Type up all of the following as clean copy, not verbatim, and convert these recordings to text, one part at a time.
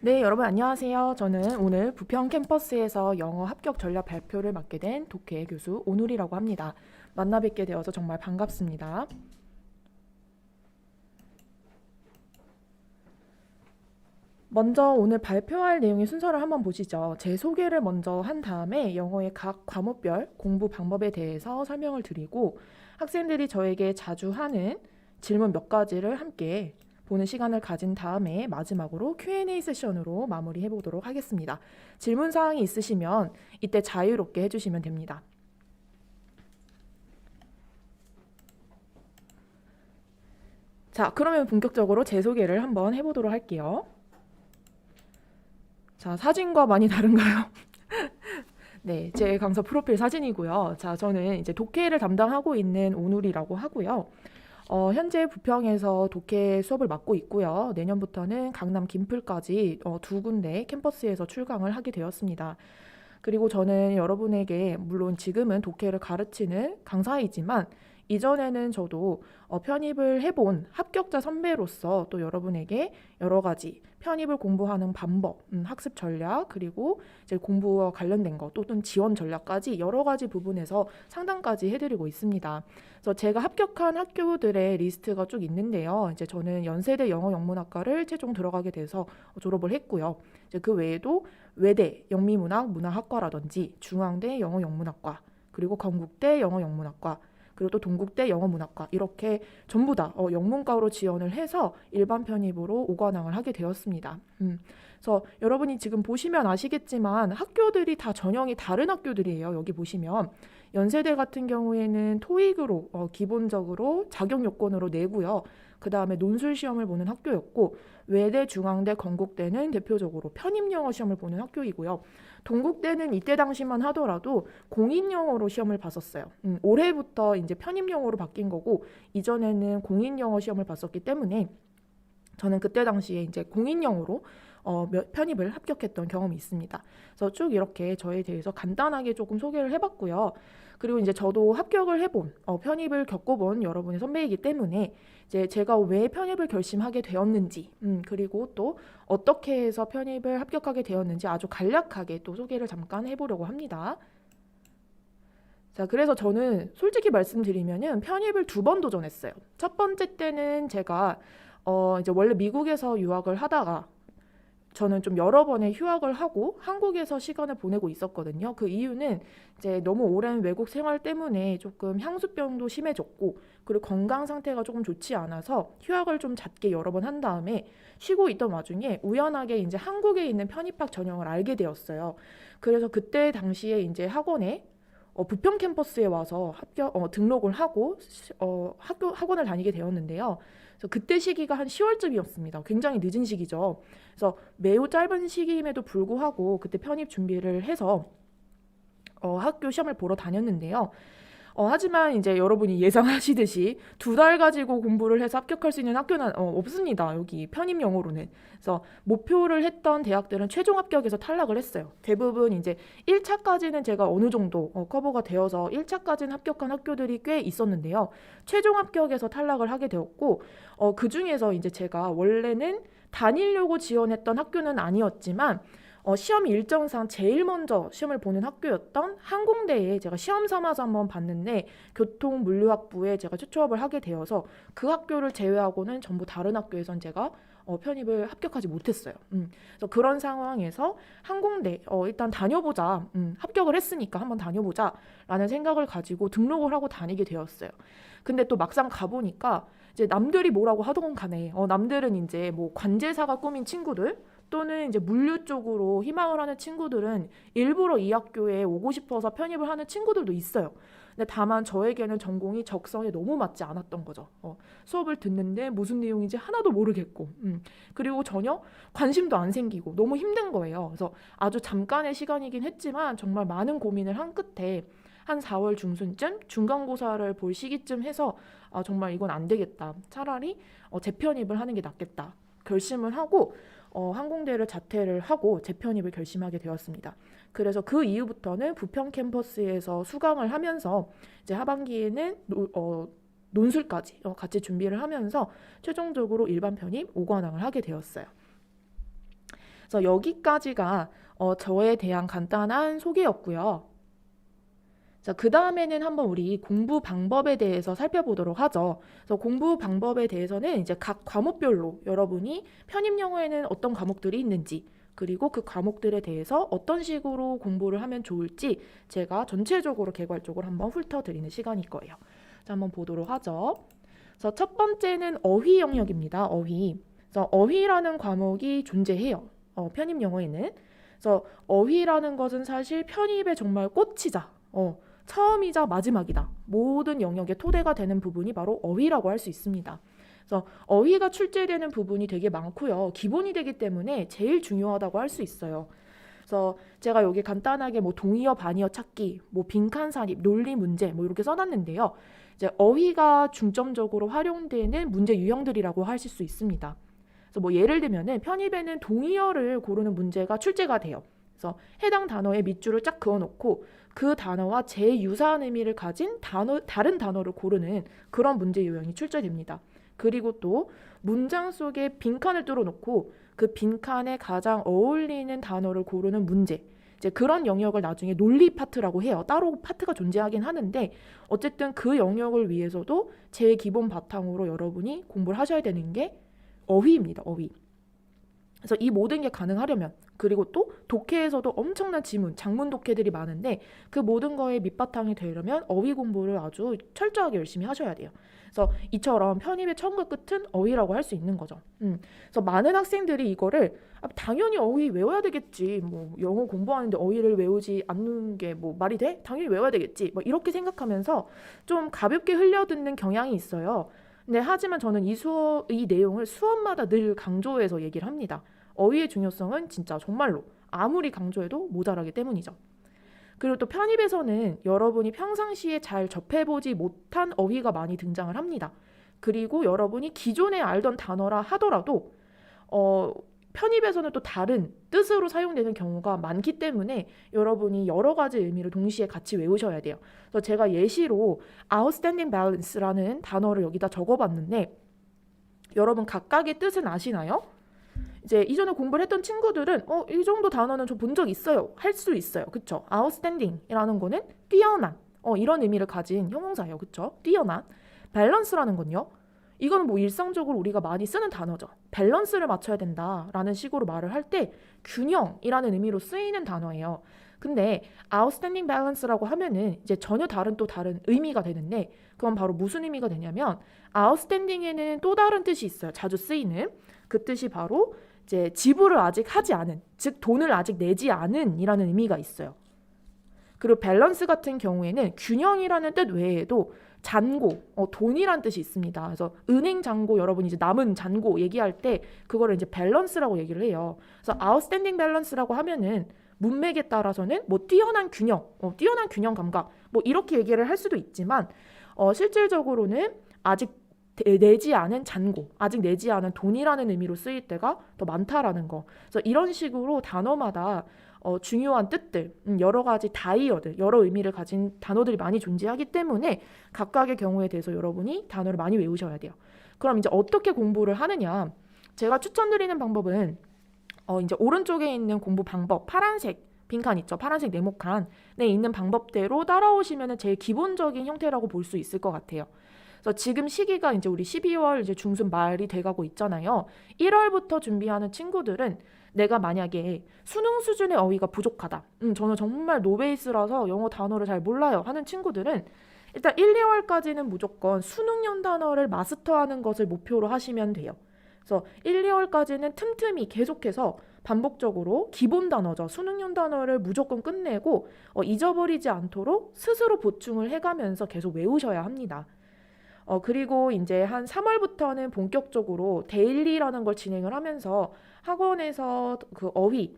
네, 여러분 안녕하세요. 저는 오늘 부평 캠퍼스에서 영어 합격 전략 발표를 맡게 된 독해 교수 오누리라고 합니다. 만나 뵙게 되어서 정말 반갑습니다. 먼저 오늘 발표할 내용의 순서를 한번 보시죠. 제 소개를 먼저 한 다음에 영어의 각 과목별 공부 방법에 대해서 설명을 드리고 학생들이 저에게 자주 하는 질문 몇 가지를 함께 보는 시간을 가진 다음에 마지막으로 Q&A 세션으로 마무리해 보도록 하겠습니다. 질문 사항이 있으시면 이때 자유롭게 해주시면 됩니다. 자, 그러면 본격적으로 제 소개를 한번 해보도록 할게요. 자, 사진과 많이 다른가요? 네, 제 강사 프로필 사진이고요. 자, 저는 이제 독해를 담당하고 있는 오누리라고 하고요. 현재 부평에서 독해 수업을 맡고 있고요. 내년부터는 강남 김풀까지 두 군데 캠퍼스에서 출강을 하게 되었습니다. 그리고 저는 여러분에게 물론 지금은 독해를 가르치는 강사이지만 이전에는 저도 편입을 해본 합격자 선배로서 또 여러분에게 여러 가지 편입을 공부하는 방법, 학습 전략, 그리고 이제 공부와 관련된 것, 또는 지원 전략까지 여러 가지 부분에서 상담까지 해드리고 있습니다. 그래서 제가 합격한 학교들의 리스트가 쭉 있는데요. 이제 저는 연세대 영어영문학과를 최종 들어가게 돼서 졸업을 했고요. 이제 그 외에도 외대 영미문학 문화학과라든지 중앙대 영어영문학과, 그리고 건국대 영어영문학과, 그리고 또 동국대 영어문학과 이렇게 전부 다 영문과로 지원을 해서 일반 편입으로 오관왕을 하게 되었습니다. 그래서 여러분이 지금 보시면 아시겠지만 학교들이 다 전형이 다른 학교들이에요. 여기 보시면 연세대 같은 경우에는 토익으로 기본적으로 자격 요건으로 내고요. 그 다음에 논술 시험을 보는 학교였고 외대, 중앙대, 건국대는 대표적으로 편입 영어 시험을 보는 학교이고요. 동국대는 이때 당시만 하더라도 공인 영어로 시험을 봤었어요. 올해부터 이제 편입 영어로 바뀐 거고 이전에는 공인 영어 시험을 봤었기 때문에 저는 그때 당시에 이제 공인 영어로 편입을 합격했던 경험이 있습니다. 그래서 쭉 이렇게 저에 대해서 간단하게 조금 소개를 해봤고요. 그리고 이제 저도 합격을 해본 편입을 겪어본 여러분의 선배이기 때문에 이제 제가 왜 편입을 결심하게 되었는지 그리고 또 어떻게 해서 편입을 합격하게 되었는지 아주 간략하게 또 소개를 잠깐 해보려고 합니다. 자, 그래서 저는 솔직히 말씀드리면은 편입을 두 번 도전했어요. 첫 번째 때는 제가 이제 원래 미국에서 유학을 하다가 저는 좀 여러 번의 휴학을 하고 한국에서 시간을 보내고 있었거든요. 그 이유는 이제 너무 오랜 외국 생활 때문에 조금 향수병도 심해졌고 그리고 건강 상태가 조금 좋지 않아서 휴학을 좀 잦게 여러 번 한 다음에 쉬고 있던 와중에 우연하게 이제 한국에 있는 편입학 전형을 알게 되었어요. 그래서 그때 당시에 이제 학원에 부평 캠퍼스에 와서 등록을 하고 학원을 다니게 되었는데요. 그래서 그때 시기가 한 10월쯤이었습니다. 굉장히 늦은 시기죠. 그래서 매우 짧은 시기임에도 불구하고 그때 편입 준비를 해서 학교 시험을 보러 다녔는데요. 하지만 이제 여러분이 예상하시듯이 두 달 가지고 공부를 해서 합격할 수 있는 학교는 없습니다. 여기 편입 영어로는. 그래서 목표를 했던 대학들은 최종 합격에서 탈락을 했어요. 대부분 이제 1차까지는 제가 어느 정도 커버가 되어서 1차까지는 합격한 학교들이 꽤 있었는데요. 최종 합격에서 탈락을 하게 되었고 그 중에서 이제 제가 원래는 다니려고 지원했던 학교는 아니었지만 시험 일정상 제일 먼저 시험을 보는 학교였던 항공대에 제가 시험 삼아서 한번 봤는데 교통물류학부에 제가 추천을 하게 되어서 그 학교를 제외하고는 전부 다른 학교에선 제가 편입을 합격하지 못했어요. 그래서 그런 상황에서 항공대 일단 다녀보자. 합격을 했으니까 한번 다녀보자 라는 생각을 가지고 등록을 하고 다니게 되었어요. 근데 또 막상 가보니까 이제 남들이 뭐라고 하던 간에 남들은 이제 뭐 관제사가 꾸민 친구들 또는 이제 물류 쪽으로 희망을 하는 친구들은 일부러 이 학교에 오고 싶어서 편입을 하는 친구들도 있어요. 근데 다만 저에게는 전공이 적성에 너무 맞지 않았던 거죠. 수업을 듣는데 무슨 내용인지 하나도 모르겠고, 그리고 전혀 관심도 안 생기고 너무 힘든 거예요. 그래서 아주 잠깐의 시간이긴 했지만 정말 많은 고민을 한 끝에 한 4월 중순쯤 중간고사를 볼 시기쯤 해서 정말 이건 안 되겠다. 차라리 재편입을 하는 게 낫겠다. 결심을 하고 항공대를 자퇴를 하고 재편입을 결심하게 되었습니다. 그래서 그 이후부터는 부평 캠퍼스에서 수강을 하면서 이제 하반기에는 논술까지 같이 준비를 하면서 최종적으로 일반 편입 5관왕을 하게 되었어요. 그래서 여기까지가 저에 대한 간단한 소개였고요. 자, 그 다음에는 한번 우리 공부 방법에 대해서 살펴보도록 하죠. 그래서 공부 방법에 대해서는 이제 각 과목별로 여러분이 편입 영어에는 어떤 과목들이 있는지, 그리고 그 과목들에 대해서 어떤 식으로 공부를 하면 좋을지 제가 전체적으로 개괄적으로 한번 훑어드리는 시간일 거예요. 자, 한번 보도록 하죠. 그래서 첫 번째는 어휘 영역입니다. 어휘. 그래서 어휘라는 과목이 존재해요. 편입 영어에는. 그래서 어휘라는 것은 사실 편입의 정말 꽃이자 처음이자 마지막이다. 모든 영역의 토대가 되는 부분이 바로 어휘라고 할 수 있습니다. 그래서 어휘가 출제되는 부분이 되게 많고요. 기본이 되기 때문에 제일 중요하다고 할 수 있어요. 그래서 제가 여기 간단하게 뭐 동의어, 반의어 찾기, 뭐 빈칸 산입, 논리 문제 뭐 이렇게 써놨는데요. 이제 어휘가 중점적으로 활용되는 문제 유형들이라고 하실 수 있습니다. 그래서 뭐 예를 들면은 편입에는 동의어를 고르는 문제가 출제가 돼요. 그래서 해당 단어의 밑줄을 쫙 그어놓고 그 단어와 제유사한 의미를 가진 다른 단어를 고르는 그런 문제 유형이 출제됩니다. 그리고 또 문장 속에 빈칸을 뚫어놓고 그 빈칸에 가장 어울리는 단어를 고르는 문제. 이제 그런 영역을 나중에 논리 파트라고 해요. 따로 파트가 존재하긴 하는데 어쨌든 그 영역을 위해서도 제일 기본 바탕으로 여러분이 공부를 하셔야 되는 게 어휘입니다. 어휘. 그래서 이 모든 게 가능하려면, 그리고 또 독해에서도 엄청난 지문, 장문 독해들이 많은데 그 모든 거에 밑바탕이 되려면 어휘 공부를 아주 철저하게 열심히 하셔야 돼요. 그래서 이처럼 편입의 처음과 끝은 어휘라고 할 수 있는 거죠. 그래서 많은 학생들이 이거를 당연히 어휘 외워야 되겠지. 뭐 영어 공부하는데 어휘를 외우지 않는 게 뭐 말이 돼? 당연히 외워야 되겠지. 뭐 이렇게 생각하면서 좀 가볍게 흘려듣는 경향이 있어요. 근데 하지만 저는 이 내용을 수업마다 늘 강조해서 얘기를 합니다. 어휘의 중요성은 진짜 정말로 아무리 강조해도 모자라기 때문이죠. 그리고 또 편입에서는 여러분이 평상시에 잘 접해보지 못한 어휘가 많이 등장을 합니다. 그리고 여러분이 기존에 알던 단어라 하더라도 편입에서는 또 다른 뜻으로 사용되는 경우가 많기 때문에 여러분이 여러 가지 의미를 동시에 같이 외우셔야 돼요. 그래서 제가 예시로 outstanding balance라는 단어를 여기다 적어봤는데 여러분 각각의 뜻은 아시나요? 이제 이전에 공부를 했던 친구들은 이 정도 단어는 저 본 적 있어요. 할 수 있어요. 그쵸? outstanding이라는 거는 뛰어난 이런 의미를 가진 형용사예요. 그쵸? 뛰어난. 밸런스라는 건요. 이건 뭐 일상적으로 우리가 많이 쓰는 단어죠. 밸런스를 맞춰야 된다라는 식으로 말을 할 때 균형이라는 의미로 쓰이는 단어예요. 근데 outstanding balance라고 하면은 이제 전혀 다른 또 다른 의미가 되는데 그건 바로 무슨 의미가 되냐면 outstanding에는 또 다른 뜻이 있어요. 자주 쓰이는 그 뜻이 바로 이제 지불을 아직 하지 않은, 즉 돈을 아직 내지 않은 이라는 의미가 있어요. 그리고 밸런스 같은 경우에는 균형이라는 뜻 외에도 잔고, 돈이란 뜻이 있습니다. 그래서 은행 잔고 여러분이 이제 남은 잔고 얘기할 때 그거를 이제 밸런스라고 얘기를 해요. 그래서 outstanding balance라고 하면은 문맥에 따라서는 뭐 뛰어난 균형 감각 뭐 이렇게 얘기를 할 수도 있지만 실질적으로는 아직 내지 않은 잔고, 아직 내지 않은 돈이라는 의미로 쓰일 때가 더 많다라는 거. 그래서 이런 식으로 단어마다 중요한 뜻들, 여러 가지 다이어들, 여러 의미를 가진 단어들이 많이 존재하기 때문에 각각의 경우에 대해서 여러분이 단어를 많이 외우셔야 돼요. 그럼 이제 어떻게 공부를 하느냐? 제가 추천드리는 방법은 이제 오른쪽에 있는 공부 방법, 파란색 빈칸 있죠? 파란색 네모칸에 있는 방법대로 따라오시면 제일 기본적인 형태라고 볼 수 있을 것 같아요. 그래서 지금 시기가 이제 우리 12월 이제 중순 말이 돼가고 있잖아요. 1월부터 준비하는 친구들은 내가 만약에 수능 수준의 어휘가 부족하다. 저는 정말 노베이스라서 영어 단어를 잘 몰라요 하는 친구들은 일단 1, 2월까지는 무조건 수능형 단어를 마스터하는 것을 목표로 하시면 돼요. 그래서 1, 2월까지는 틈틈이 계속해서 반복적으로 기본 단어죠. 수능형 단어를 무조건 끝내고 잊어버리지 않도록 스스로 보충을 해가면서 계속 외우셔야 합니다. 그리고 이제 한 3월부터는 본격적으로 데일리라는 걸 진행을 하면서 학원에서 그 어휘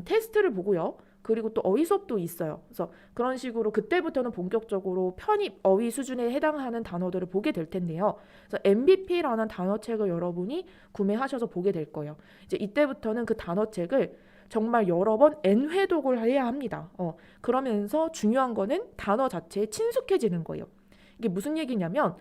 테스트를 보고요. 그리고 또 어휘 수업도 있어요. 그래서 그런 식으로 그때부터는 본격적으로 편입 어휘 수준에 해당하는 단어들을 보게 될 텐데요. 그래서 MBP라는 단어책을 여러분이 구매하셔서 보게 될 거예요. 이제 이때부터는 그 단어책을 정말 여러 번 N회독을 해야 합니다. 그러면서 중요한 거는 단어 자체에 친숙해지는 거예요. 이게 무슨 얘기냐면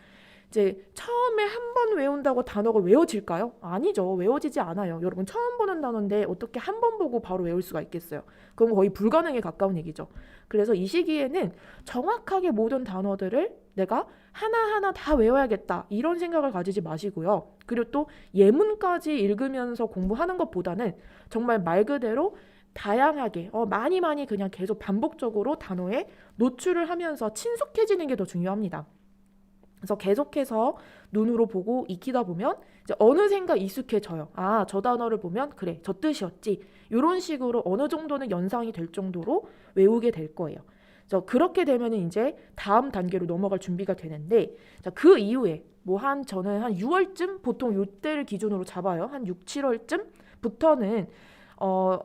이제 처음에 한 번 외운다고 단어가 외워질까요? 아니죠. 외워지지 않아요. 여러분 처음 보는 단어인데 어떻게 한 번 보고 바로 외울 수가 있겠어요? 그건 거의 불가능에 가까운 얘기죠. 그래서 이 시기에는 정확하게 모든 단어들을 내가 하나하나 다 외워야겠다 이런 생각을 가지지 마시고요. 그리고 또 예문까지 읽으면서 공부하는 것보다는 정말 말 그대로 다양하게 많이 많이 그냥 계속 반복적으로 단어에 노출을 하면서 친숙해지는 게 더 중요합니다. 그래서 계속해서 눈으로 보고 익히다 보면 이제 어느샌가 익숙해져요. 아, 저 단어를 보면 그래, 저 뜻이었지. 이런 식으로 어느 정도는 연상이 될 정도로 외우게 될 거예요. 그래서 그렇게 되면 이제 다음 단계로 넘어갈 준비가 되는데, 자, 그 이후에 저는 한 6월쯤 보통 요때를 기준으로 잡아요. 한 6, 7월쯤부터는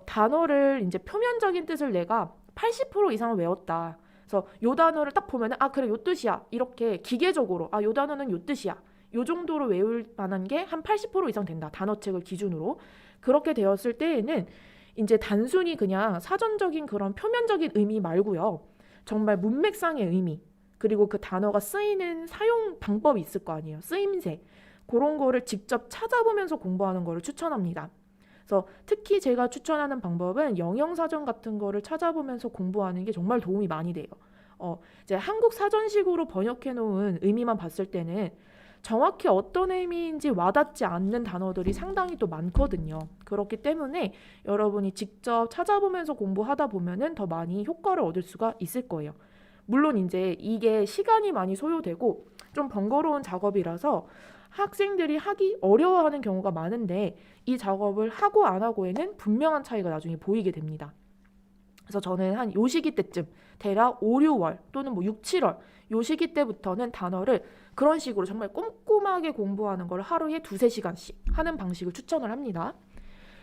단어를 이제 표면적인 뜻을 내가 80% 이상을 외웠다. 그래서 요 단어를 딱 보면은 아 그래 요 뜻이야 이렇게 기계적으로 요 단어는 요 뜻이야 요 정도로 외울 만한 게 한 80% 이상 된다 단어책을 기준으로 그렇게 되었을 때에는 이제 단순히 그냥 사전적인 그런 표면적인 의미 말고요 정말 문맥상의 의미 그리고 그 단어가 쓰이는 사용 방법이 있을 거 아니에요 쓰임새 그런 거를 직접 찾아보면서 공부하는 거를 추천합니다. 그래서 특히 제가 추천하는 방법은 영영사전 같은 거를 찾아보면서 공부하는 게 정말 도움이 많이 돼요. 이제 한국 사전식으로 번역해 놓은 의미만 봤을 때는 정확히 어떤 의미인지 와닿지 않는 단어들이 상당히 또 많거든요. 그렇기 때문에 여러분이 직접 찾아보면서 공부하다 보면은 더 많이 효과를 얻을 수가 있을 거예요. 물론 이제 이게 시간이 많이 소요되고 좀 번거로운 작업이라서 학생들이 하기 어려워하는 경우가 많은데 이 작업을 하고 안 하고에는 분명한 차이가 나중에 보이게 됩니다. 그래서 저는 한 요 시기 때쯤 대략 5, 6월 또는 6, 7월 요 시기 때부터는 단어를 그런 식으로 정말 꼼꼼하게 공부하는 걸 하루에 2, 3시간씩 하는 방식을 추천을 합니다.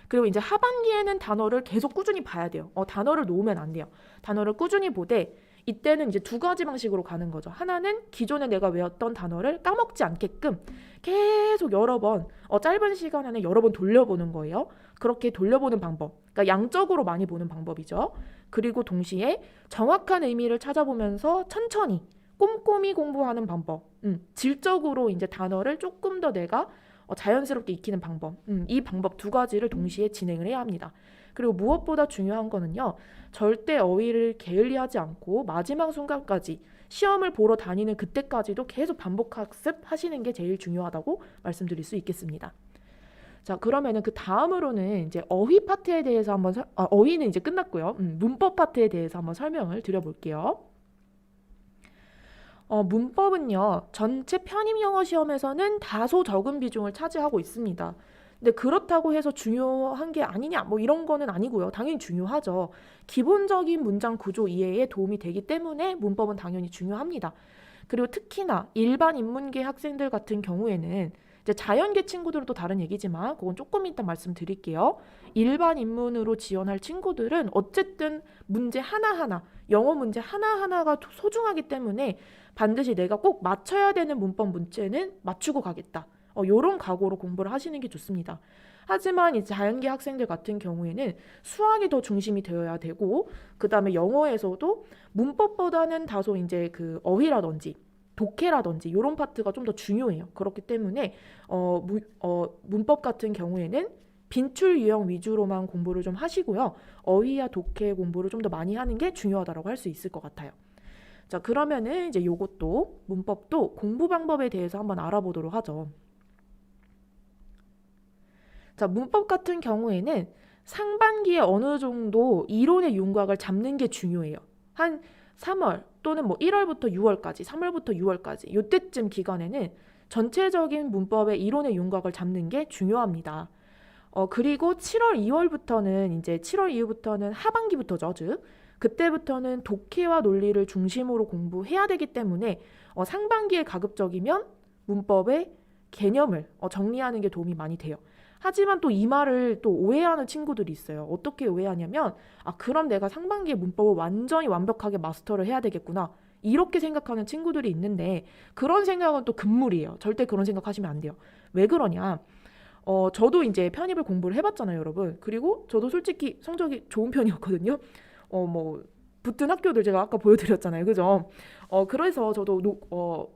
그리고 이제 하반기에는 단어를 계속 꾸준히 봐야 돼요. 단어를 놓으면 안 돼요. 단어를 꾸준히 보되 이때는 이제 2가지 방식으로 가는 거죠. 하나는 기존에 내가 외웠던 단어를 까먹지 않게끔 계속 여러 번 짧은 시간 안에 여러 번 돌려보는 거예요. 그렇게 돌려보는 방법. 그러니까 양적으로 많이 보는 방법이죠. 그리고 동시에 정확한 의미를 찾아보면서 천천히 꼼꼼히 공부하는 방법. 질적으로 이제 단어를 조금 더 내가 자연스럽게 익히는 방법. 이 방법 2가지를 동시에 진행을 해야 합니다. 그리고 무엇보다 중요한 거는요. 절대 어휘를 게을리하지 않고 마지막 순간까지 시험을 보러 다니는 그때까지도 계속 반복 학습하시는 게 제일 중요하다고 말씀드릴 수 있겠습니다. 자, 그러면은 그 다음으로는 이제 어휘 파트에 대해서 어휘는 이제 끝났고요. 문법 파트에 대해서 한번 설명을 드려볼게요. 문법은요, 전체 편입 영어 시험에서는 다소 적은 비중을 차지하고 있습니다. 근데 그렇다고 해서 중요한 게 아니냐, 이런 거는 아니고요. 당연히 중요하죠. 기본적인 문장 구조 이해에 도움이 되기 때문에 문법은 당연히 중요합니다. 그리고 특히나 일반 인문계 학생들 같은 경우에는 이제 자연계 친구들은 또 다른 얘기지만 그건 조금 이따 말씀드릴게요. 일반 인문으로 지원할 친구들은 어쨌든 문제 하나하나, 영어 문제 하나하나가 소중하기 때문에 반드시 내가 꼭 맞춰야 되는 문법 문제는 맞추고 가겠다. 요런 각오로 공부를 하시는 게 좋습니다. 하지만 이제 자연계 학생들 같은 경우에는 수학이 더 중심이 되어야 되고 그 다음에 영어에서도 문법보다는 다소 이제 그 어휘라든지 독해라든지 이런 파트가 좀 더 중요해요. 그렇기 때문에 문법 같은 경우에는 빈출 유형 위주로만 공부를 좀 하시고요. 어휘와 독해 공부를 좀 더 많이 하는 게 중요하다고 할 수 있을 것 같아요. 자, 그러면은 이제 요것도 문법도 공부 방법에 대해서 한번 알아보도록 하죠. 자, 문법 같은 경우에는 상반기에 어느 정도 이론의 윤곽을 잡는 게 중요해요. 한 3월 또는 1월부터 6월까지, 3월부터 6월까지 이때쯤 기간에는 전체적인 문법의 이론의 윤곽을 잡는 게 중요합니다. 그리고 7월, 2월부터는 이제 7월 이후부터는 하반기부터죠. 즉 그때부터는 독해와 논리를 중심으로 공부해야 되기 때문에 상반기에 가급적이면 문법의 개념을 정리하는 게 도움이 많이 돼요. 하지만 또 이 말을 또 오해하는 친구들이 있어요. 어떻게 오해하냐면 그럼 내가 상반기에 문법을 완전히 완벽하게 마스터를 해야 되겠구나. 이렇게 생각하는 친구들이 있는데 그런 생각은 또 금물이에요. 절대 그런 생각하시면 안 돼요. 왜 그러냐? 저도 이제 편입을 공부를 해봤잖아요, 여러분. 그리고 저도 솔직히 성적이 좋은 편이었거든요. 붙은 학교들 제가 아까 보여드렸잖아요. 그죠? 그래서 저도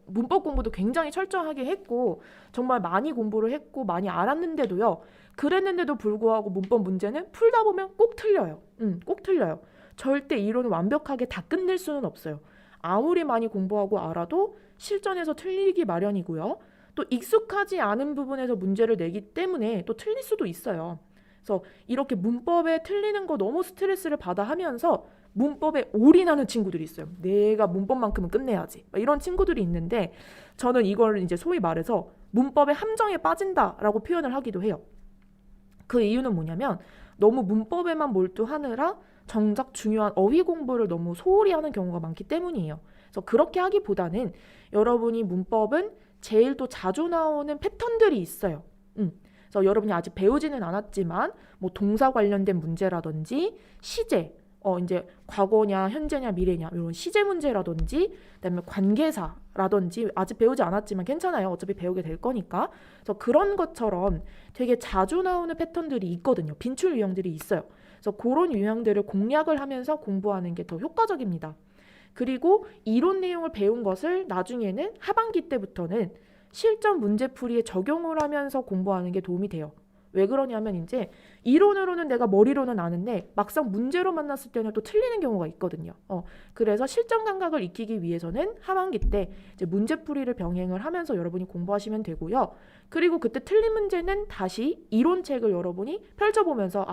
문법 공부도 굉장히 철저하게 했고 정말 많이 공부를 했고 많이 알았는데도요. 그랬는데도 불구하고 문법 문제는 풀다 보면 꼭 틀려요. 꼭 틀려요. 절대 이론을 완벽하게 다 끝낼 수는 없어요. 아무리 많이 공부하고 알아도 실전에서 틀리기 마련이고요. 또 익숙하지 않은 부분에서 문제를 내기 때문에 또 틀릴 수도 있어요. 그래서 이렇게 문법에 틀리는 거 너무 스트레스를 받아 하면서 문법에 올인하는 친구들이 있어요. 내가 문법만큼은 끝내야지. 이런 친구들이 있는데 저는 이걸 이제 소위 말해서 문법의 함정에 빠진다라고 표현을 하기도 해요. 그 이유는 뭐냐면 너무 문법에만 몰두하느라 정작 중요한 어휘 공부를 너무 소홀히 하는 경우가 많기 때문이에요. 그래서 그렇게 하기보다는 여러분이 문법은 제일 또 자주 나오는 패턴들이 있어요. 그래서 여러분이 아직 배우지는 않았지만 뭐 동사 관련된 문제라든지 시제, 이제 과거냐 현재냐 미래냐 이런 시제 문제라든지 그다음에 관계사라든지 아직 배우지 않았지만 괜찮아요. 어차피 배우게 될 거니까. 그래서 그런 것처럼 되게 자주 나오는 패턴들이 있거든요. 빈출 유형들이 있어요. 그래서 그런 유형들을 공략을 하면서 공부하는 게 더 효과적입니다. 그리고 이론 내용을 배운 것을 나중에는 하반기 때부터는 실전 문제풀이에 적용을 하면서 공부하는 게 도움이 돼요. 왜 그러냐면 이제 이론으로는 내가 머리로는 아는데 막상 문제로 만났을 때는 또 틀리는 경우가 있거든요. 그래서 실전 감각을 익히기 위해서는 하반기 때 이제 문제풀이를 병행을 하면서 여러분이 공부하시면 되고요. 그리고 그때 틀린 문제는 다시 이론책을 여러분이 펼쳐보면서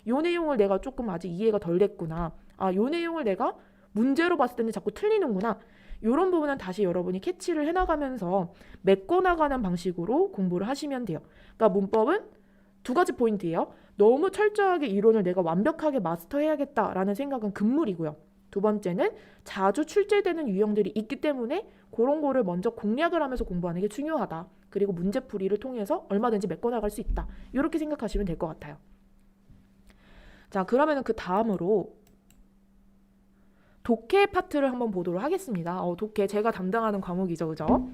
요 내용을 내가 조금 아직 이해가 덜 됐구나. 요 내용을 내가 문제로 봤을 때는 자꾸 틀리는구나. 이런 부분은 다시 여러분이 캐치를 해나가면서 메꿔나가는 방식으로 공부를 하시면 돼요. 그러니까 문법은 두 가지 포인트예요. 너무 철저하게 이론을 내가 완벽하게 마스터해야겠다라는 생각은 금물이고요. 두 번째는 자주 출제되는 유형들이 있기 때문에 그런 거를 먼저 공략을 하면서 공부하는 게 중요하다. 그리고 문제풀이를 통해서 얼마든지 메꿔나갈 수 있다. 이렇게 생각하시면 될 것 같아요. 자, 그러면 그 다음으로 독해 파트를 한번 보도록 하겠습니다. 독해 제가 담당하는 과목이죠, 그죠?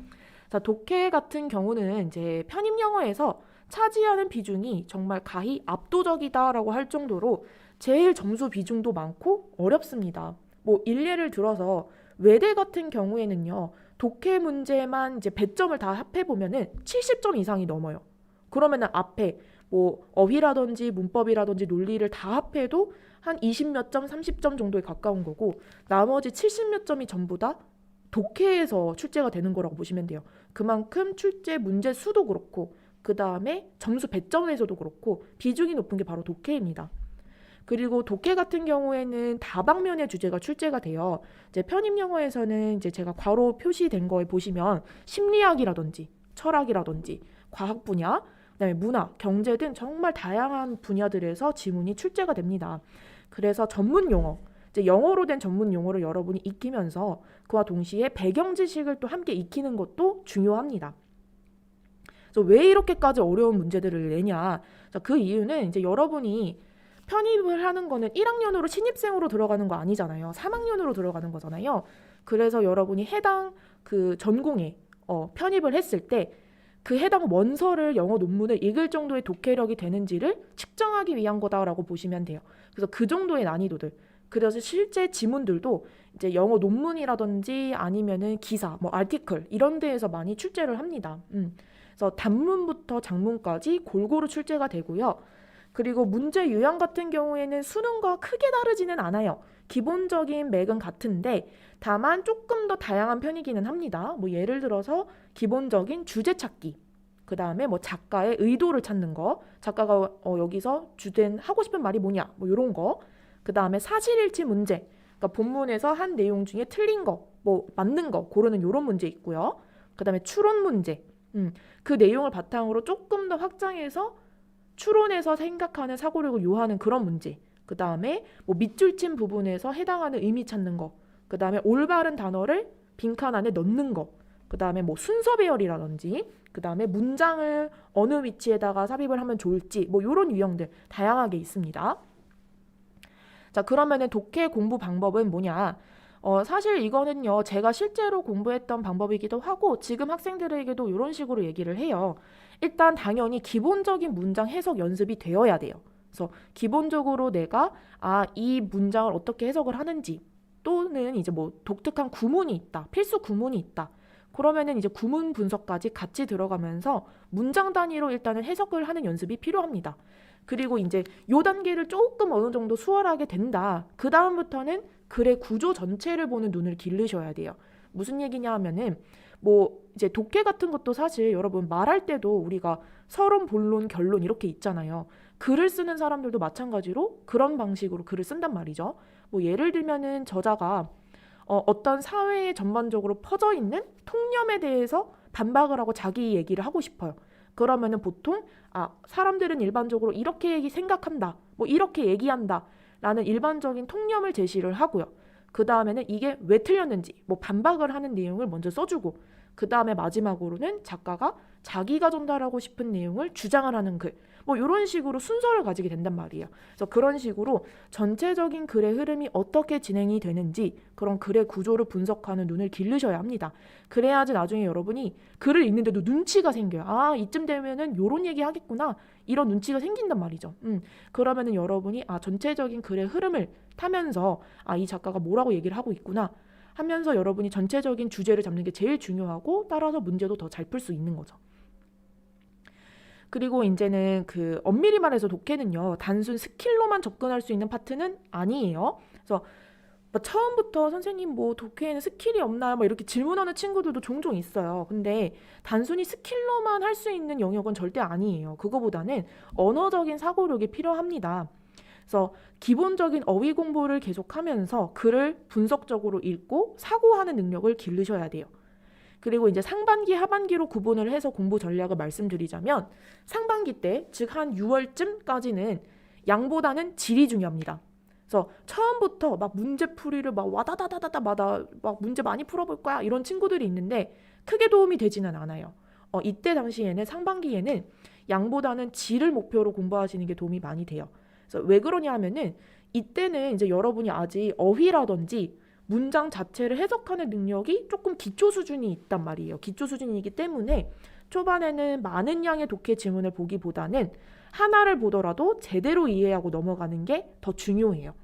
자, 독해 같은 경우는 이제 편입 영어에서 차지하는 비중이 정말 가히 압도적이다라고 할 정도로 제일 점수 비중도 많고 어렵습니다. 뭐 일례를 들어서 외대 같은 경우에는요, 독해 문제만 이제 100점을 다 합해 보면은 70점 이상이 넘어요. 그러면은 앞에 뭐 어휘라든지 문법이라든지 논리를 다 합해도 한 20몇 점, 30점 정도에 가까운 거고 나머지 70몇 점이 전부 다 독해에서 출제가 되는 거라고 보시면 돼요. 그만큼 출제 문제 수도 그렇고 그 다음에 점수 배점에서도 그렇고 비중이 높은 게 바로 독해입니다. 그리고 독해 같은 경우에는 다방면의 주제가 출제가 돼요. 이제 편입 영어에서는 이제 제가 괄호 표시된 거에 보시면 심리학이라든지 철학이라든지 과학 분야, 그다음에 문화, 경제 등 정말 다양한 분야들에서 지문이 출제가 됩니다. 그래서 전문 용어, 이제 영어로 된 전문 용어를 여러분이 익히면서 그와 동시에 배경 지식을 또 함께 익히는 것도 중요합니다. 그래서 왜 이렇게까지 어려운 문제들을 내냐? 자, 그 이유는 이제 여러분이 편입을 하는 거는 1학년으로 신입생으로 들어가는 거 아니잖아요. 3학년으로 들어가는 거잖아요. 그래서 여러분이 해당 그 전공에 편입을 했을 때 그 해당 원서를 영어 논문을 읽을 정도의 독해력이 되는지를 측정하기 위한 거다라고 보시면 돼요. 그래서 그 정도의 난이도들. 그래서 실제 지문들도 이제 영어 논문이라든지 아니면은 기사, 뭐 아티클 이런 데에서 많이 출제를 합니다. 그래서 단문부터 장문까지 골고루 출제가 되고요. 그리고 문제 유형 같은 경우에는 수능과 크게 다르지는 않아요. 기본적인 맥은 같은데 다만 조금 더 다양한 편이기는 합니다. 뭐 예를 들어서 기본적인 주제 찾기, 그 다음에 뭐 작가의 의도를 찾는 거, 작가가 여기서 주된 하고 싶은 말이 뭐냐, 뭐 이런 거, 그 다음에 사실일치 문제, 그러니까 본문에서 한 내용 중에 틀린 거, 뭐 맞는 거 고르는 이런 문제 있고요. 그 다음에 추론 문제, 그 내용을 바탕으로 조금 더 확장해서 추론해서 생각하는 사고력을 요하는 그런 문제. 그 다음에 뭐 밑줄 친 부분에서 해당하는 의미 찾는 거. 그 다음에 올바른 단어를 빈칸 안에 넣는 거. 그 다음에 뭐 순서 배열이라든지. 그 다음에 문장을 어느 위치에다가 삽입을 하면 좋을지. 뭐 이런 유형들 다양하게 있습니다. 자, 그러면은 독해 공부 방법은 뭐냐? 사실 이거는요, 제가 실제로 공부했던 방법이기도 하고 지금 학생들에게도 이런 식으로 얘기를 해요. 일단 당연히 기본적인 문장 해석 연습이 되어야 돼요. 그래서 기본적으로 내가 이 문장을 어떻게 해석을 하는지, 또는 이제 뭐 독특한 구문이 있다, 필수 구문이 있다. 그러면은 이제 구문 분석까지 같이 들어가면서 문장 단위로 일단은 해석을 하는 연습이 필요합니다. 그리고 이제 요 단계를 조금 어느 정도 수월하게 된다. 그 다음부터는 글의 구조 전체를 보는 눈을 기르셔야 돼요. 무슨 얘기냐 하면은 뭐 이제 독해 같은 것도 사실 여러분 말할 때도 우리가 서론, 본론, 결론 이렇게 있잖아요. 글을 쓰는 사람들도 마찬가지로 그런 방식으로 글을 쓴단 말이죠. 뭐 예를 들면은 저자가 어떤 사회에 전반적으로 퍼져 있는 통념에 대해서 반박을 하고 자기 얘기를 하고 싶어요. 그러면은 보통 사람들은 일반적으로 이렇게 생각한다, 뭐 이렇게 얘기한다 라는 일반적인 통념을 제시를 하고요. 그 다음에는 이게 왜 틀렸는지 뭐 반박을 하는 내용을 먼저 써주고, 그 다음에 마지막으로는 작가가 자기가 전달하고 싶은 내용을 주장을 하는 글, 뭐 이런 식으로 순서를 가지게 된단 말이에요. 그래서 그런 식으로 전체적인 글의 흐름이 어떻게 진행이 되는지 그런 글의 구조를 분석하는 눈을 기르셔야 합니다. 그래야지 나중에 여러분이 글을 읽는데도 눈치가 생겨요. 이쯤 되면은 요런 얘기 하겠구나, 이런 눈치가 생긴단 말이죠. 그러면은 여러분이 전체적인 글의 흐름을 타면서 이 작가가 뭐라고 얘기를 하고 있구나 하면서 여러분이 전체적인 주제를 잡는 게 제일 중요하고, 따라서 문제도 더 잘 풀 수 있는 거죠. 그리고 이제는 그 엄밀히 말해서 독해는요, 단순 스킬로만 접근할 수 있는 파트는 아니에요. 그래서 뭐 처음부터 선생님 뭐 독해에는 스킬이 없나요? 뭐 이렇게 질문하는 친구들도 종종 있어요. 근데 단순히 스킬로만 할 수 있는 영역은 절대 아니에요. 그거보다는 언어적인 사고력이 필요합니다. 그래서 기본적인 어휘 공부를 계속하면서 글을 분석적으로 읽고 사고하는 능력을 기르셔야 돼요. 그리고 이제 상반기, 하반기로 구분을 해서 공부 전략을 말씀드리자면, 상반기 때, 즉 한 6월쯤까지는 양보다는 질이 중요합니다. 그래서 처음부터 막 문제풀이를 막 와다다다다다마다 막 문제 많이 풀어볼 거야 이런 친구들이 있는데 크게 도움이 되지는 않아요. 이때 당시에는, 상반기에는 양보다는 질을 목표로 공부하시는 게 도움이 많이 돼요. 그래서 왜 그러냐 하면은 이때는 이제 여러분이 아직 어휘라든지 문장 자체를 해석하는 능력이 조금 기초 수준이 있단 말이에요. 기초 수준이기 때문에 초반에는 많은 양의 독해 지문을 보기보다는 하나를 보더라도 제대로 이해하고 넘어가는 게 더 중요해요.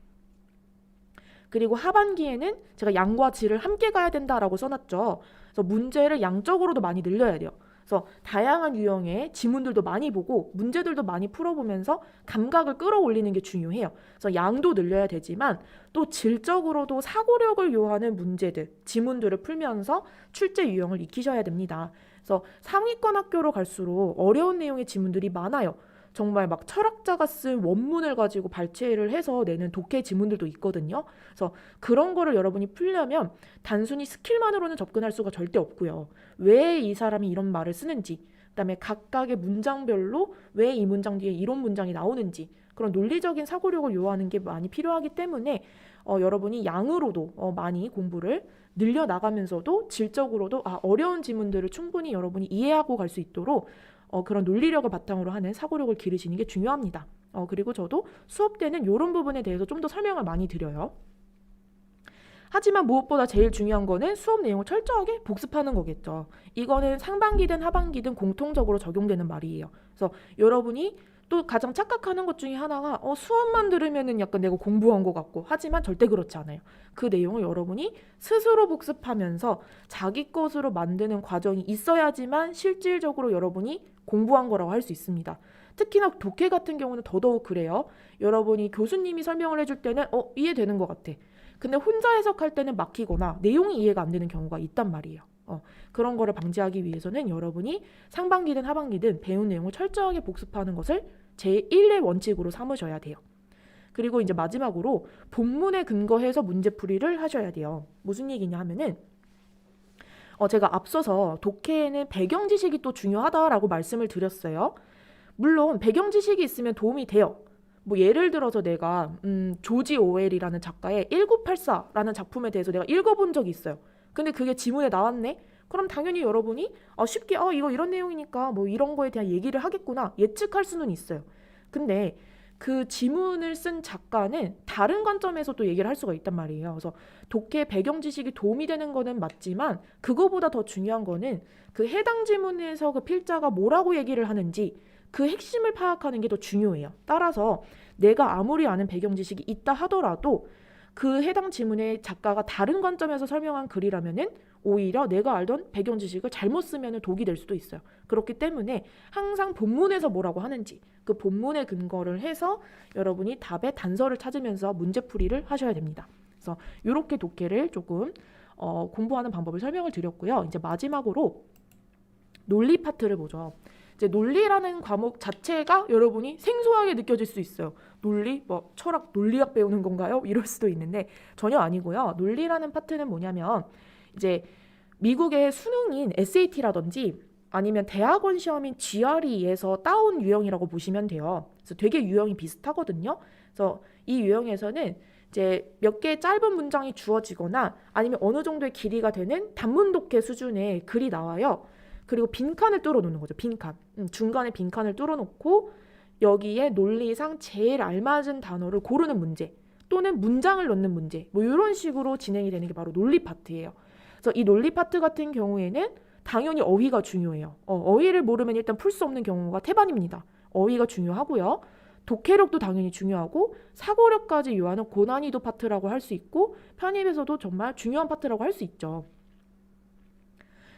그리고 하반기에는 제가 양과 질을 함께 가야 된다라고 써놨죠. 그래서 문제를 양적으로도 많이 늘려야 돼요. 그래서 다양한 유형의 지문들도 많이 보고 문제들도 많이 풀어보면서 감각을 끌어올리는 게 중요해요. 그래서 양도 늘려야 되지만 또 질적으로도 사고력을 요하는 문제들, 지문들을 풀면서 출제 유형을 익히셔야 됩니다. 그래서 상위권 학교로 갈수록 어려운 내용의 지문들이 많아요. 정말 막 철학자가 쓴 원문을 가지고 발췌를 해서 내는 독해 지문들도 있거든요. 그래서 그런 거를 여러분이 풀려면 단순히 스킬만으로는 접근할 수가 절대 없고요. 왜 이 사람이 이런 말을 쓰는지, 그다음에 각각의 문장별로 왜 이 문장 뒤에 이런 문장이 나오는지, 그런 논리적인 사고력을 요하는 게 많이 필요하기 때문에 여러분이 양으로도 많이 공부를 늘려나가면서도 질적으로도 어려운 지문들을 충분히 여러분이 이해하고 갈 수 있도록 그런 논리력을 바탕으로 하는 사고력을 기르시는 게 중요합니다. 그리고 저도 수업 때는 이런 부분에 대해서 좀 더 설명을 많이 드려요. 하지만 무엇보다 제일 중요한 거는 수업 내용을 철저하게 복습하는 거겠죠. 이거는 상반기든 하반기든 공통적으로 적용되는 말이에요. 그래서 여러분이 또 가장 착각하는 것 중에 하나가 수업만 들으면은 약간 내가 공부한 것 같고, 하지만 절대 그렇지 않아요. 그 내용을 여러분이 스스로 복습하면서 자기 것으로 만드는 과정이 있어야지만 실질적으로 여러분이 공부한 거라고 할 수 있습니다. 특히나 독해 같은 경우는 더더욱 그래요. 여러분이 교수님이 설명을 해줄 때는 이해되는 것 같아. 근데 혼자 해석할 때는 막히거나 내용이 이해가 안 되는 경우가 있단 말이에요. 그런 거를 방지하기 위해서는 여러분이 상반기든 하반기든 배운 내용을 철저하게 복습하는 것을 제1의 원칙으로 삼으셔야 돼요. 그리고 이제 마지막으로 본문에 근거해서 문제풀이를 하셔야 돼요. 무슨 얘기냐 하면은 제가 앞서서 독해에는 배경 지식이 또 중요하다라고 말씀을 드렸어요. 물론 배경 지식이 있으면 도움이 돼요. 뭐 예를 들어서 내가 조지 오웰이라는 작가의 1984라는 작품에 대해서 내가 읽어본 적이 있어요. 근데 그게 지문에 나왔네? 그럼 당연히 여러분이 쉽게 이거 이런 내용이니까 뭐 이런 거에 대한 얘기를 하겠구나 예측할 수는 있어요. 근데 그 지문을 쓴 작가는 다른 관점에서 또 얘기를 할 수가 있단 말이에요. 그래서 독해 배경 지식이 도움이 되는 거는 맞지만 그거보다 더 중요한 거는 그 해당 지문에서 그 필자가 뭐라고 얘기를 하는지 그 핵심을 파악하는 게 더 중요해요. 따라서 내가 아무리 아는 배경 지식이 있다 하더라도 그 해당 지문의 작가가 다른 관점에서 설명한 글이라면은 오히려 내가 알던 배경 지식을 잘못 쓰면 독이 될 수도 있어요. 그렇기 때문에 항상 본문에서 뭐라고 하는지 그 본문에 근거를 해서 여러분이 답의 단서를 찾으면서 문제풀이를 하셔야 됩니다. 그래서 이렇게 독해를 조금 공부하는 방법을 설명을 드렸고요. 이제 마지막으로 논리 파트를 보죠. 이제 논리라는 과목 자체가 여러분이 생소하게 느껴질 수 있어요. 논리? 뭐 철학, 논리학 배우는 건가요? 이럴 수도 있는데 전혀 아니고요. 논리라는 파트는 뭐냐면 이제 미국의 수능인 SAT라든지 아니면 대학원 시험인 GRE에서 따온 유형이라고 보시면 돼요. 그래서 되게 유형이 비슷하거든요. 그래서 이 유형에서는 이제 몇 개의 짧은 문장이 주어지거나 아니면 어느 정도의 길이가 되는 단문 독해 수준의 글이 나와요. 그리고 빈칸을 뚫어 놓는 거죠. 빈칸. 중간에 빈칸을 뚫어 놓고 여기에 논리상 제일 알맞은 단어를 고르는 문제 또는 문장을 넣는 문제 뭐 이런 식으로 진행이 되는 게 바로 논리 파트예요. 그래서 이 논리 파트 같은 경우에는 당연히 어휘가 중요해요. 어휘를 모르면 일단 풀 수 없는 경우가 태반입니다. 어휘가 중요하고요. 독해력도 당연히 중요하고 사고력까지 요하는 고난이도 파트라고 할 수 있고 편입에서도 정말 중요한 파트라고 할 수 있죠.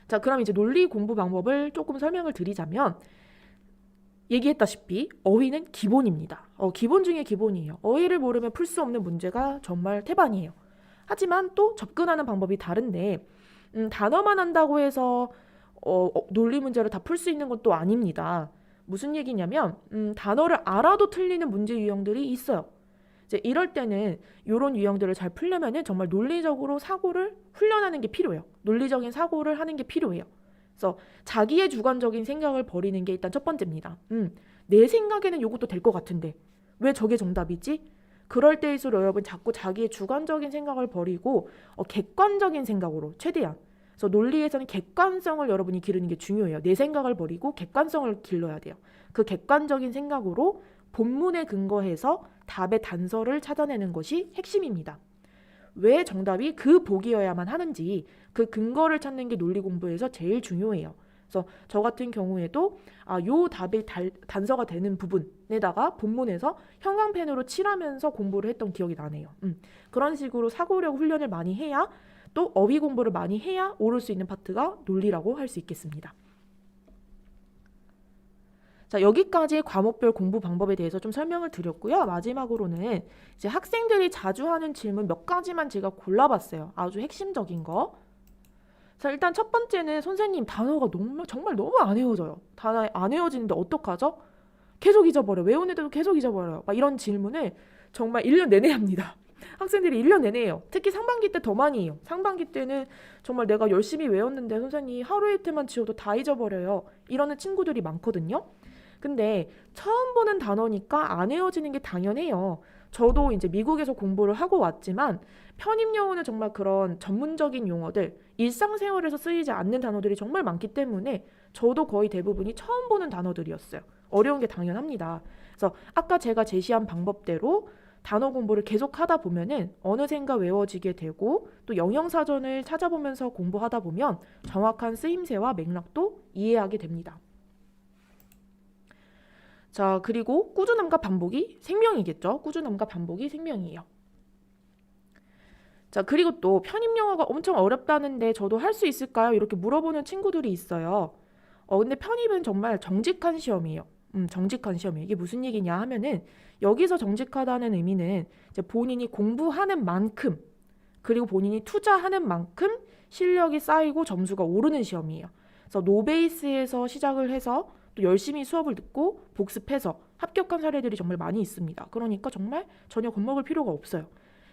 자, 그럼 이제 논리 공부 방법을 조금 설명을 드리자면 얘기했다시피 어휘는 기본입니다. 기본 중에 기본이에요. 어휘를 모르면 풀 수 없는 문제가 정말 태반이에요. 하지만 또 접근하는 방법이 다른데 단어만 한다고 해서 논리 문제를 다 풀 수 있는 건 또 아닙니다. 무슨 얘기냐면 단어를 알아도 틀리는 문제 유형들이 있어요. 이제 이럴 때는 이런 유형들을 잘 풀려면은 정말 논리적으로 사고를 훈련하는 게 필요해요. 논리적인 사고를 하는 게 필요해요. 그래서 자기의 주관적인 생각을 버리는 게 일단 첫 번째입니다. 내 생각에는 이것도 될 것 같은데 왜 저게 정답이지? 그럴 때일수록 여러분 자꾸 자기의 주관적인 생각을 버리고 객관적인 생각으로 최대한 그래서 논리에서는 객관성을 여러분이 기르는 게 중요해요. 내 생각을 버리고 객관성을 길러야 돼요. 그 객관적인 생각으로 본문에 근거해서 답의 단서를 찾아내는 것이 핵심입니다. 왜 정답이 그 보기여야만 하는지 그 근거를 찾는 게 논리 공부에서 제일 중요해요. 그래서 저 같은 경우에도 요 답이 단서가 되는 부분에다가 본문에서 형광펜으로 칠하면서 공부를 했던 기억이 나네요. 그런 식으로 사고력 훈련을 많이 해야 또 어휘 공부를 많이 해야 오를 수 있는 파트가 논리라고 할 수 있겠습니다. 자, 여기까지 과목별 공부 방법에 대해서 좀 설명을 드렸고요. 마지막으로는 이제 학생들이 자주 하는 질문 몇 가지만 제가 골라봤어요. 아주 핵심적인 거. 자, 일단 첫 번째는 선생님 단어가 정말 너무 안 외워져요. 단어 안 외워지는데 어떡하죠? 계속 잊어버려. 외우는데도 계속 잊어버려요. 막 이런 질문을 정말 1년 내내 합니다. 학생들이 1년 내내 해요. 특히 상반기 때 더 많이 해요. 상반기 때는 정말 내가 열심히 외웠는데 선생님 하루 이틀만 지워도 다 잊어버려요. 이러는 친구들이 많거든요. 근데 처음 보는 단어니까 안 외워지는 게 당연해요. 저도 이제 미국에서 공부를 하고 왔지만 편입 용어는 정말 그런 전문적인 용어들, 일상생활에서 쓰이지 않는 단어들이 정말 많기 때문에 저도 거의 대부분이 처음 보는 단어들이었어요. 어려운 게 당연합니다. 그래서 아까 제가 제시한 방법대로 단어 공부를 계속 하다 보면은 어느샌가 외워지게 되고 또 영영사전을 찾아보면서 공부하다 보면 정확한 쓰임새와 맥락도 이해하게 됩니다. 자, 그리고 꾸준함과 반복이 생명이겠죠. 꾸준함과 반복이 생명이에요. 자, 그리고 또 편입 영어가 엄청 어렵다는데 저도 할 수 있을까요? 이렇게 물어보는 친구들이 있어요. 근데 편입은 정말 정직한 시험이에요. 정직한 시험이에요. 이게 무슨 얘기냐 하면은 여기서 정직하다는 의미는 이제 본인이 공부하는 만큼 그리고 본인이 투자하는 만큼 실력이 쌓이고 점수가 오르는 시험이에요. 그래서 노베이스에서 시작을 해서 또 열심히 수업을 듣고 복습해서 합격한 사례들이 정말 많이 있습니다. 그러니까 정말 전혀 겁먹을 필요가 없어요.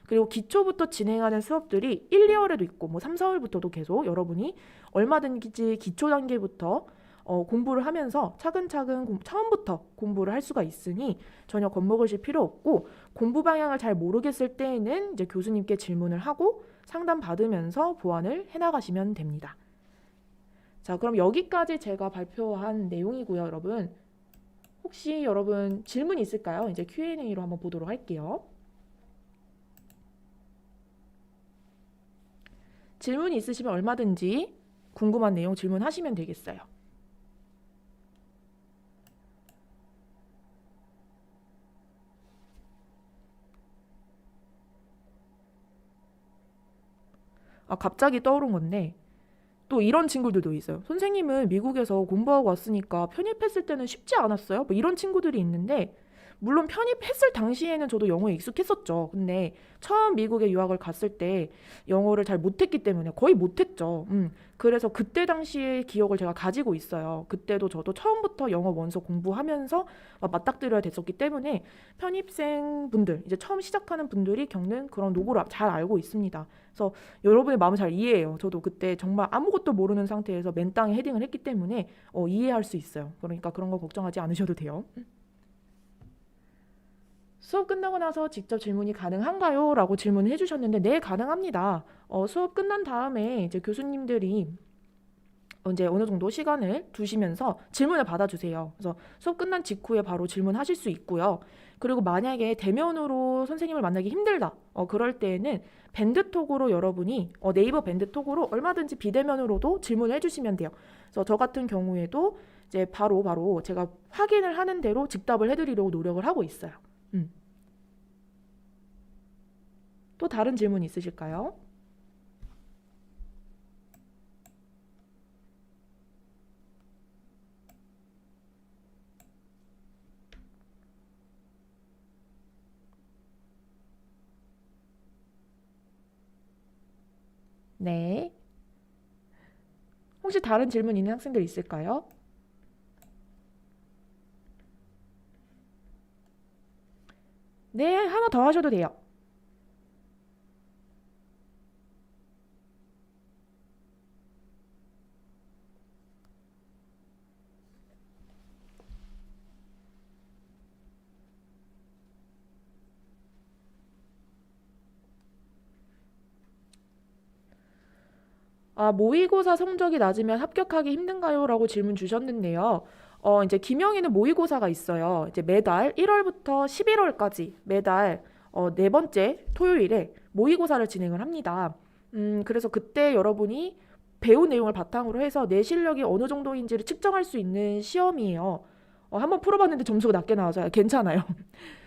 그리고 기초부터 진행하는 수업들이 1, 2월에도 있고 뭐 3, 4월부터도 계속 여러분이 얼마든지 기초 단계부터 공부를 하면서 차근차근 처음부터 공부를 할 수가 있으니 전혀 겁먹으실 필요 없고 공부 방향을 잘 모르겠을 때에는 이제 교수님께 질문을 하고 상담 받으면서 보완을 해나가시면 됩니다. 자, 그럼 여기까지 제가 발표한 내용이고요, 여러분. 혹시 여러분 질문 있을까요? 이제 Q&A로 한번 보도록 할게요. 질문이 있으시면 얼마든지 궁금한 내용 질문하시면 되겠어요. 갑자기 떠오른 건데 또 이런 친구들도 있어요. 선생님은 미국에서 공부하고 왔으니까 편입했을 때는 쉽지 않았어요? 뭐 이런 친구들이 있는데 물론 편입했을 당시에는 저도 영어에 익숙했었죠. 근데 처음 미국에 유학을 갔을 때 영어를 잘 못했기 때문에 거의 못했죠. 그래서 그때 당시의 기억을 제가 가지고 있어요. 그때도 저도 처음부터 영어 원서 공부하면서 맞닥뜨려야 됐었기 때문에 편입생 분들, 이제 처음 시작하는 분들이 겪는 그런 노고를 잘 알고 있습니다. 그래서 여러분의 마음을 잘 이해해요. 저도 그때 정말 아무것도 모르는 상태에서 맨 땅에 헤딩을 했기 때문에 이해할 수 있어요. 그러니까 그런 거 걱정하지 않으셔도 돼요. 수업 끝나고 나서 직접 질문이 가능한가요? 라고 질문을 해주셨는데 네, 가능합니다. 수업 끝난 다음에 이제 교수님들이 이제 어느 정도 시간을 두시면서 질문을 받아주세요. 그래서 수업 끝난 직후에 바로 질문하실 수 있고요. 그리고 만약에 대면으로 선생님을 만나기 힘들다. 그럴 때에는 밴드톡으로 여러분이 네이버 밴드톡으로 얼마든지 비대면으로도 질문을 해주시면 돼요. 그래서 저 같은 경우에도 이제 바로 제가 확인을 하는 대로 즉답을 해드리려고 노력을 하고 있어요. 또 다른 질문 있으실까요? 네. 혹시 다른 질문 있는 학생들 있을까요? 네, 하나 더 하셔도 돼요. 모의고사 성적이 낮으면 합격하기 힘든가요? 라고 질문 주셨는데요. 이제 김영희는 모의고사가 있어요. 이제 매달 1월부터 11월까지 매달 네 번째 토요일에 모의고사를 진행을 합니다. 그래서 그때 여러분이 배운 내용을 바탕으로 해서 내 실력이 어느 정도인지를 측정할 수 있는 시험이에요. 한번 풀어봤는데 점수가 낮게 나와서 괜찮아요.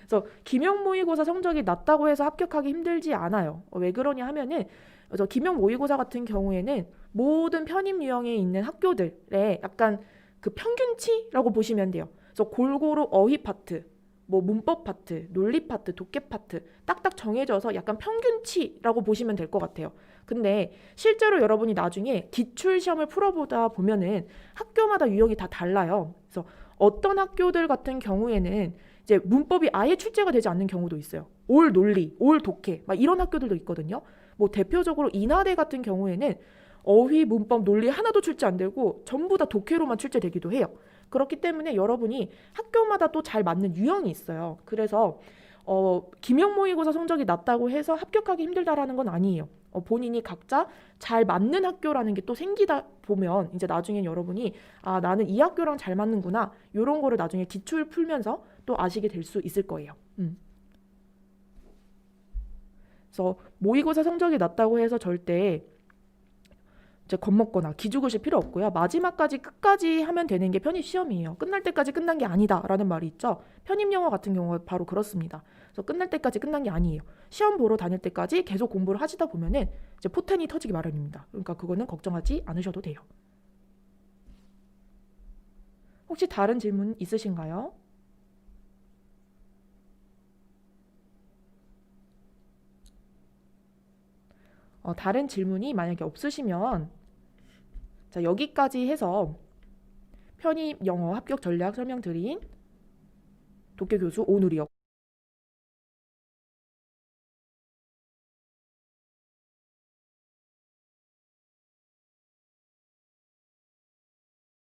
그래서 김영 모의고사 성적이 낮다고 해서 합격하기 힘들지 않아요. 왜 그러냐 하면은 그래서 김영 모의고사 같은 경우에는 모든 편입 유형에 있는 학교들의 약간 그 평균치라고 보시면 돼요. 그래서 골고루 어휘 파트, 뭐 문법 파트, 논리 파트, 독해 파트 딱딱 정해져서 약간 평균치라고 보시면 될 것 같아요. 근데 실제로 여러분이 나중에 기출 시험을 풀어보다 보면은 학교마다 유형이 다 달라요. 그래서 어떤 학교들 같은 경우에는 이제 문법이 아예 출제가 되지 않는 경우도 있어요. 올 논리, 올 독해, 막 이런 학교들도 있거든요. 뭐 대표적으로 인하대 같은 경우에는 어휘, 문법, 논리 하나도 출제 안 되고 전부 다 독해로만 출제되기도 해요. 그렇기 때문에 여러분이 학교마다 또 잘 맞는 유형이 있어요. 그래서 김영 모의고사 성적이 낮다고 해서 합격하기 힘들다라는 건 아니에요. 본인이 각자 잘 맞는 학교라는 게 또 생기다 보면 이제 나중에 여러분이 나는 이 학교랑 잘 맞는구나 이런 거를 나중에 기출 풀면서 또 아시게 될 수 있을 거예요. 그래서 모의고사 성적이 낮다고 해서 절대 이제 겁먹거나 기죽으실 필요 없고요. 마지막까지 끝까지 하면 되는 게 편입 시험이에요. 끝날 때까지 끝난 게 아니다라는 말이 있죠. 편입 영어 같은 경우가 바로 그렇습니다. 그래서 끝날 때까지 끝난 게 아니에요. 시험 보러 다닐 때까지 계속 공부를 하시다 보면은 이제 포텐이 터지기 마련입니다. 그러니까 그거는 걱정하지 않으셔도 돼요. 혹시 다른 질문 있으신가요? 다른 질문이 만약에 없으시면 자, 여기까지 해서 편입 영어 합격 전략 설명드린 독해 교수 오누리였고